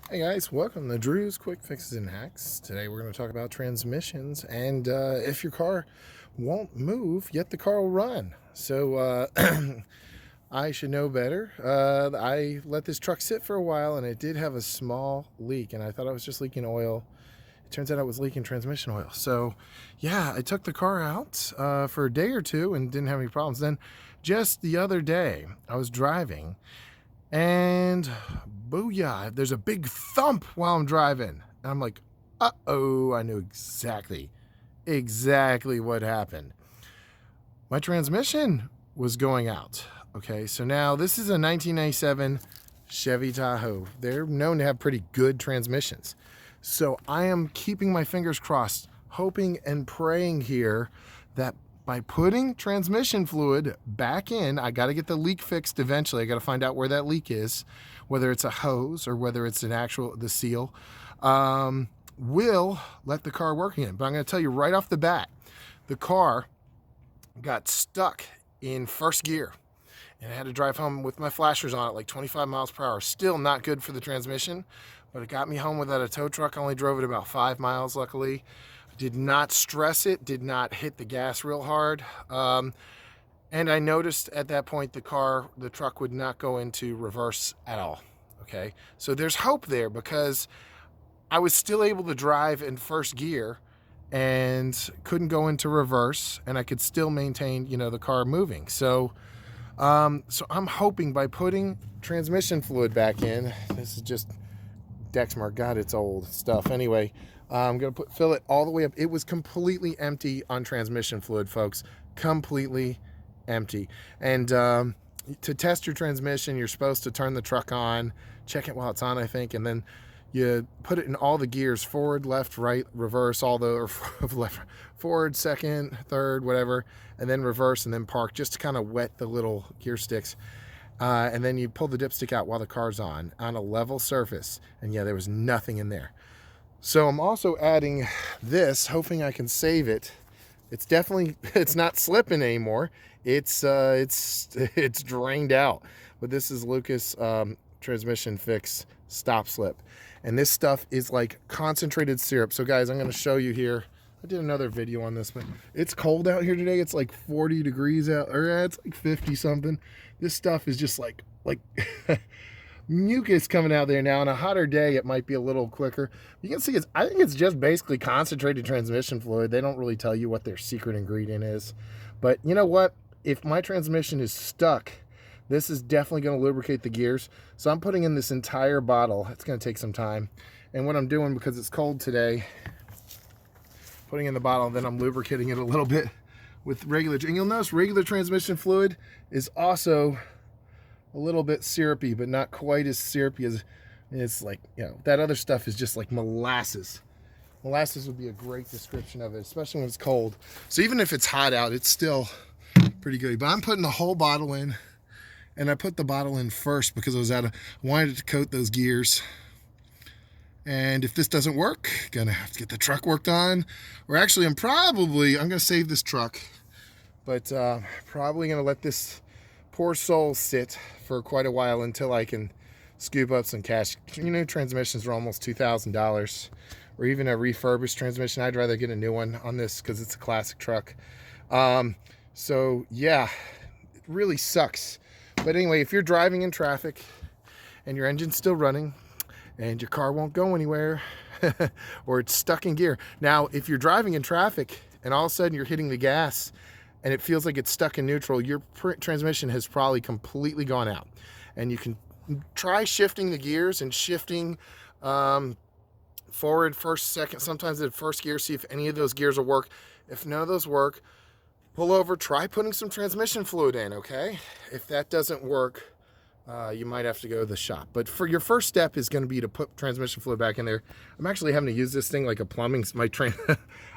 Hey guys, welcome to Drew's Quick Fixes and Hacks. Today we're going to talk about transmissions and if your car won't move, yet the car will run. So I should know better. I let this truck sit for a while and it did have a small leak, and I thought I was just leaking oil. It turns out it was leaking transmission oil. So yeah, I took the car out for a day or two and didn't have any problems. Then just the other day, I was driving and booyah, there's a big thump while I'm driving. And I'm like, uh-oh, I knew exactly what happened. My transmission was going out. Okay, so now this is a 1997 Chevy Tahoe. They're known to have pretty good transmissions. So I am keeping my fingers crossed, hoping and praying here that by putting transmission fluid back in, I got to get the leak fixed eventually. I got to find out where that leak is, whether it's a hose or whether it's the seal. Will let the car work again. But I'm going to tell you right off the bat, the car got stuck in first gear. And I had to drive home with my flashers on at like 25 miles per hour. Still not good for the transmission, but it got me home without a tow truck. I only drove it about 5 miles, luckily. Did not stress it, did not hit the gas real hard. And I noticed at that point the truck would not go into reverse at all. Okay, so there's hope there because I was still able to drive in first gear and couldn't go into reverse, and I could still maintain, the car moving. So I'm hoping by putting transmission fluid back in, this is just Dexmark, God, it's old stuff. Anyway, I'm going to fill it all the way up. It was completely empty on transmission fluid, folks. Completely empty. And to test your transmission, you're supposed to turn the truck on, check it while it's on, I think, and then you put it in all the gears, forward, left, right, reverse, or left, forward, second, third, whatever, and then reverse and then park, just to kind of wet the little gear sticks. And then you pull the dipstick out while the car's on a level surface. And yeah, there was nothing in there. So I'm also adding this, hoping I can save it. It's not slipping anymore. It's drained out. But this is Lucas Transmission Fix Stop Slip. And this stuff is like concentrated syrup. So guys, I'm going to show you here. I did another video on this, but it's cold out here today. It's like 40 degrees out, or it's like 50 something. This stuff is just like mucus coming out there now. On a hotter day, it might be a little quicker. You can see I think it's just basically concentrated transmission fluid. They don't really tell you what their secret ingredient is. But you know what? If my transmission is stuck, this is definitely going to lubricate the gears. So I'm putting in this entire bottle. It's going to take some time. And what I'm doing, because it's cold today, putting in the bottle, then I'm lubricating it a little bit with regular. And you'll notice regular transmission fluid is also a little bit syrupy, but not quite as syrupy as it's like, that other stuff is just like molasses. Molasses would be a great description of it, especially when it's cold. So even if it's hot out, it's still pretty good. But I'm putting the whole bottle in, and I put the bottle in first because I wanted it to coat those gears. And if this doesn't work, gonna have to get the truck worked on. Or actually, I'm gonna save this truck, but probably gonna let this poor soul sit for quite a while until I can scoop up some cash. Transmissions are almost $2,000, or even a refurbished transmission. I'd rather get a new one on this because it's a classic truck. So yeah, it really sucks. But anyway, if you're driving in traffic and your engine's still running, and your car won't go anywhere, or it's stuck in gear. Now, if you're driving in traffic and all of a sudden you're hitting the gas and it feels like it's stuck in neutral, your transmission has probably completely gone out. And you can try shifting the gears and shifting forward, first, second, sometimes the first gear, see if any of those gears will work. If none of those work, pull over, try putting some transmission fluid in, okay? If that doesn't work, you might have to go to the shop. But for your first step is going to be to put transmission fluid back in there. I'm actually having to use this thing like a plumbing.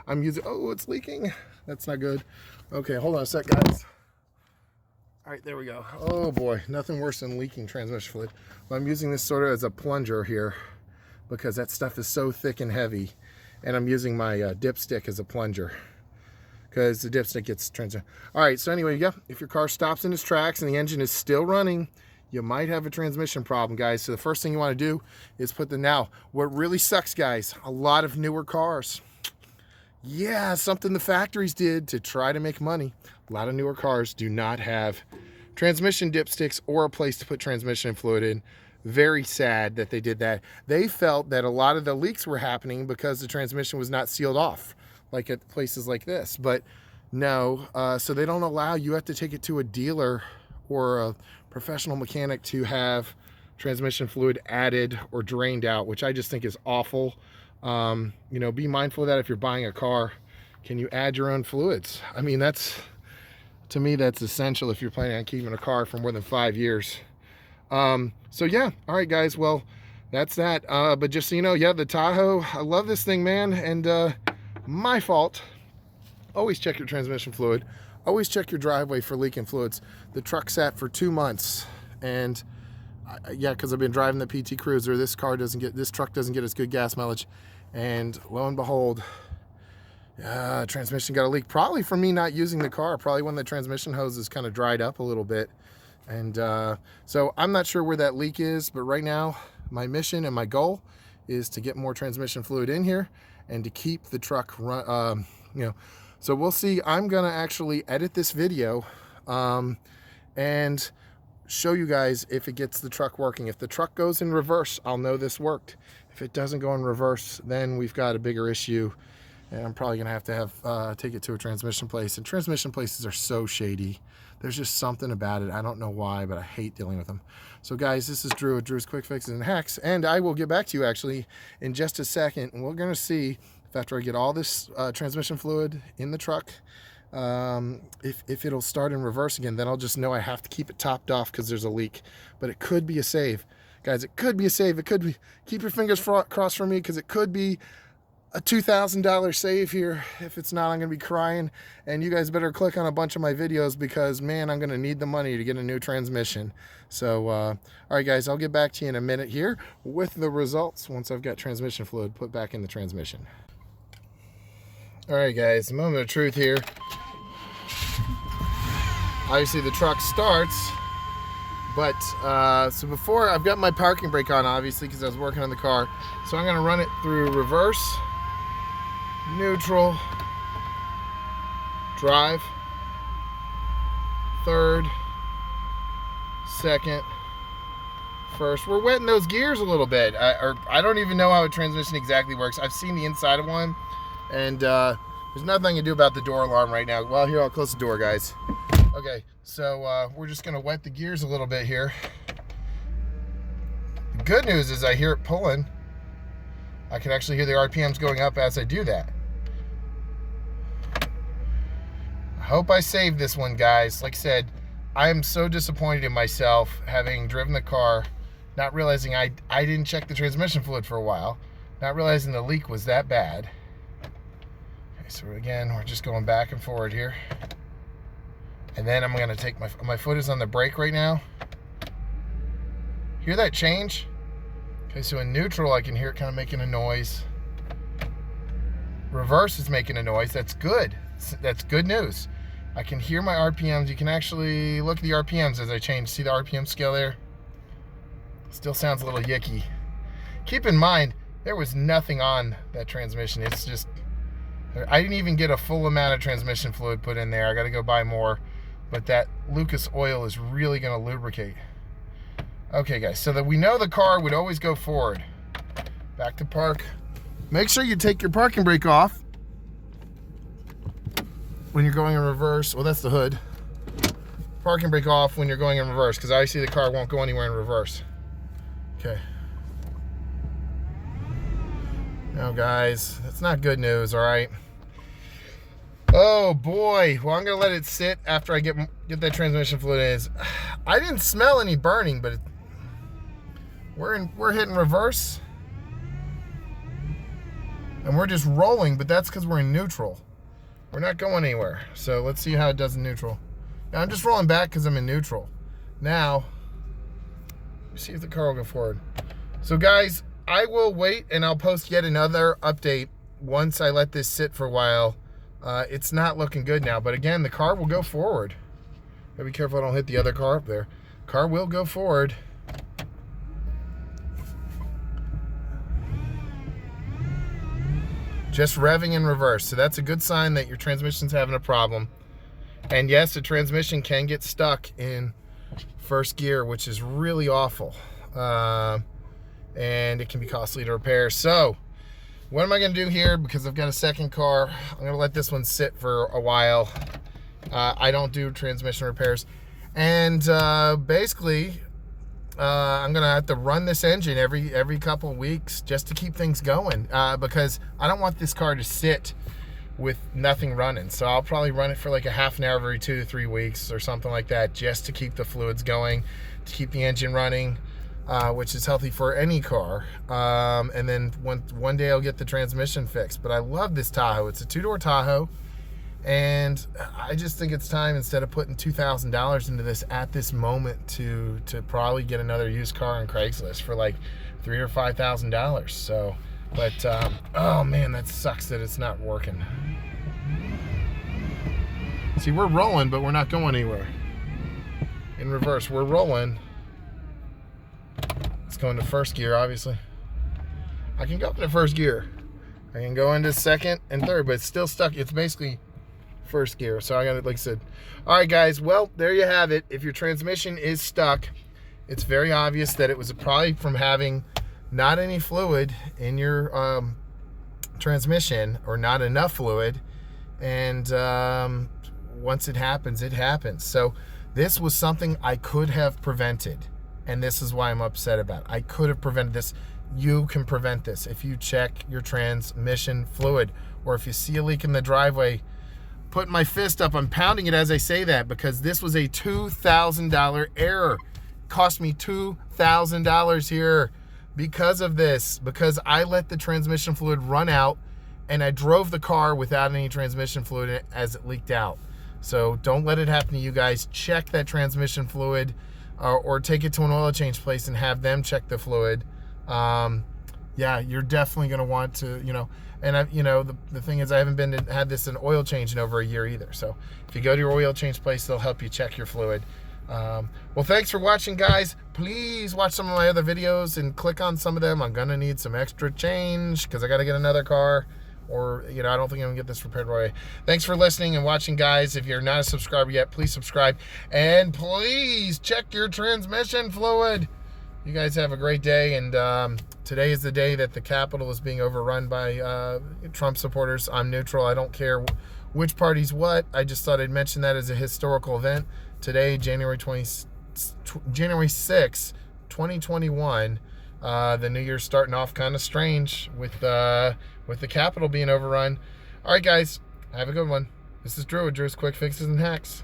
I'm using, it's leaking. That's not good. Okay, hold on a sec, guys. All right, there we go. Oh boy, nothing worse than leaking transmission fluid. Well, I'm using this sort of as a plunger here because that stuff is so thick and heavy. And I'm using my dipstick as a plunger because the dipstick gets transferred. All right, so anyway, yeah, if your car stops in its tracks and the engine is still running, you might have a transmission problem, guys. So the first thing you want to do is put the, now, what really sucks, guys, a lot of newer cars, yeah, something the factories did to try to make money. A lot of newer cars do not have transmission dipsticks or a place to put transmission fluid in. Very sad that they did that. They felt that a lot of the leaks were happening because the transmission was not sealed off, like at places like this. But no, so they don't allow, you have to take it to a dealer or a professional mechanic to have transmission fluid added or drained out, which I just think is awful. You know, be mindful of that if you're buying a car. Can you add your own fluids? I mean, that's, to me, that's essential if you're planning on keeping a car for more than 5 years. So yeah, all right, guys, well, that's that. But just so you know, yeah, the Tahoe, I love this thing, man, and my fault. Always check your transmission fluid. Always check your driveway for leaking fluids. The truck sat for 2 months, and yeah, because I've been driving the PT Cruiser, this truck doesn't get as good gas mileage, and lo and behold, transmission got a leak. Probably from me not using the car. Probably when the transmission hose is kind of dried up a little bit, and so I'm not sure where that leak is. But right now, my mission and my goal is to get more transmission fluid in here and to keep the truck run. You know. So we'll see. I'm gonna actually edit this video and show you guys if it gets the truck working. If the truck goes in reverse, I'll know this worked. If it doesn't go in reverse, then we've got a bigger issue, and I'm probably gonna have to take it to a transmission place. And transmission places are so shady. There's just something about it. I don't know why, but I hate dealing with them. So guys, this is Drew at Drew's Quick Fixes and Hacks, and I will get back to you actually in just a second, and we're gonna see after I get all this transmission fluid in the truck, if it'll start in reverse again. Then I'll just know I have to keep it topped off because there's a leak. But it could be a save, guys. It could be a save. It could be, keep your fingers crossed for me, because it could be a $2,000 save here. If it's not, I'm gonna be crying, and you guys better click on a bunch of my videos, because man, I'm gonna need the money to get a new transmission. So all right, guys, I'll get back to you in a minute here with the results once I've got transmission fluid put back in the transmission. All right, guys, moment of truth here. Obviously the truck starts, but so before, I've got my parking brake on, obviously, because I was working on the car. So I'm gonna run it through reverse, neutral, drive, third, second, first. We're wetting those gears a little bit. I don't even know how a transmission exactly works. I've seen the inside of one, and there's nothing I can do about the door alarm right now. Well, here, I'll close the door, guys. Okay, so we're just gonna wet the gears a little bit here. The good news is I hear it pulling. I can actually hear the RPMs going up as I do that. I hope I saved this one, guys. Like I said, I am so disappointed in myself, having driven the car, not realizing I didn't check the transmission fluid for a while, not realizing the leak was that bad. Okay, so again, we're just going back and forward here. And then I'm gonna take my foot is on the brake right now. Hear that change? Okay, so in neutral, I can hear it kind of making a noise. Reverse is making a noise. That's good. That's good news. I can hear my RPMs. You can actually look at the RPMs as I change. See the RPM scale there? Still sounds a little yicky. Keep in mind, there was nothing on that transmission. It's just, I didn't even get a full amount of transmission fluid put in there. I got to go buy more. But that Lucas oil is really going to lubricate. Okay, guys, so that we know the car would always go forward. Back to park. Make sure you take your parking brake off when you're going in reverse. Well, that's the hood. Parking brake off when you're going in reverse, because obviously the car won't go anywhere in reverse. Okay. Now, guys, that's not good news, all right? Oh boy, well, I'm gonna let it sit after I get that transmission fluid in. I didn't smell any burning, but we're hitting reverse, and we're just rolling. But that's because we're in neutral. We're not going anywhere. So let's see how it does in neutral. Now I'm just rolling back because I'm in neutral. Now, let's see if the car will go forward. So guys, I will wait and I'll post yet another update once I let this sit for a while. It's not looking good now, but again, the car will go forward. Gotta be careful I don't hit the other car up there. car will go forward. Just revving in reverse. So that's a good sign that your transmission's having a problem. And yes, the transmission can get stuck in first gear, which is really awful. And it can be costly to repair. So what am I going to do here? Because I've got a second car, I'm going to let this one sit for a while. I don't do transmission repairs. And basically, I'm going to have to run this engine every couple of weeks just to keep things going, because I don't want this car to sit with nothing running. So I'll probably run it for like a half an hour every 2 to 3 weeks or something like that, just to keep the fluids going, to keep the engine running, which is healthy for any car. And then one day I'll get the transmission fixed. But I love this Tahoe. It's a 2-door Tahoe. And I just think it's time, instead of putting $2,000 into this at this moment, to probably get another used car on Craigslist for like $3,000 or $5,000. So, but oh man, that sucks that it's not working. See, we're rolling, but we're not going anywhere. In reverse, we're rolling. It's going to first gear, obviously. I can go into first gear. I can go into second and third, but it's still stuck. It's basically first gear. So I got it, like I said. All right, guys. Well, there you have it. If your transmission is stuck, it's very obvious that it was probably from having not any fluid in your transmission, or not enough fluid. And once it happens, it happens. So this was something I could have prevented. And this is why I'm upset about it. I could have prevented this. You can prevent this if you check your transmission fluid, or if you see a leak in the driveway. Putting my fist up, I'm pounding it as I say that, because this was a $2,000 error. Cost me $2,000 here because of this, because I let the transmission fluid run out and I drove the car without any transmission fluid in it as it leaked out. So don't let it happen to you guys. Check that transmission fluid, or take it to an oil change place and have them check the fluid. Yeah, you're definitely going to want to, and the thing is, I haven't had this an oil change in over a year either. So if you go to your oil change place, they'll help you check your fluid. Well, thanks for watching, guys. Please watch some of my other videos and click on some of them. I'm going to need some extra change because I got to get another car, or, I don't think I'm going to get this repaired right away. Thanks for listening and watching, guys. If you're not a subscriber yet, please subscribe. And please check your transmission fluid. You guys have a great day. And today is the day that the Capitol is being overrun by Trump supporters. I'm neutral. I don't care which party's what. I just thought I'd mention that as a historical event. Today, January 6, 2021, the new year's starting off kind of strange with the Capitol being overrun. All right, guys, have a good one. This is Drew with Drew's Quick Fixes and Hacks.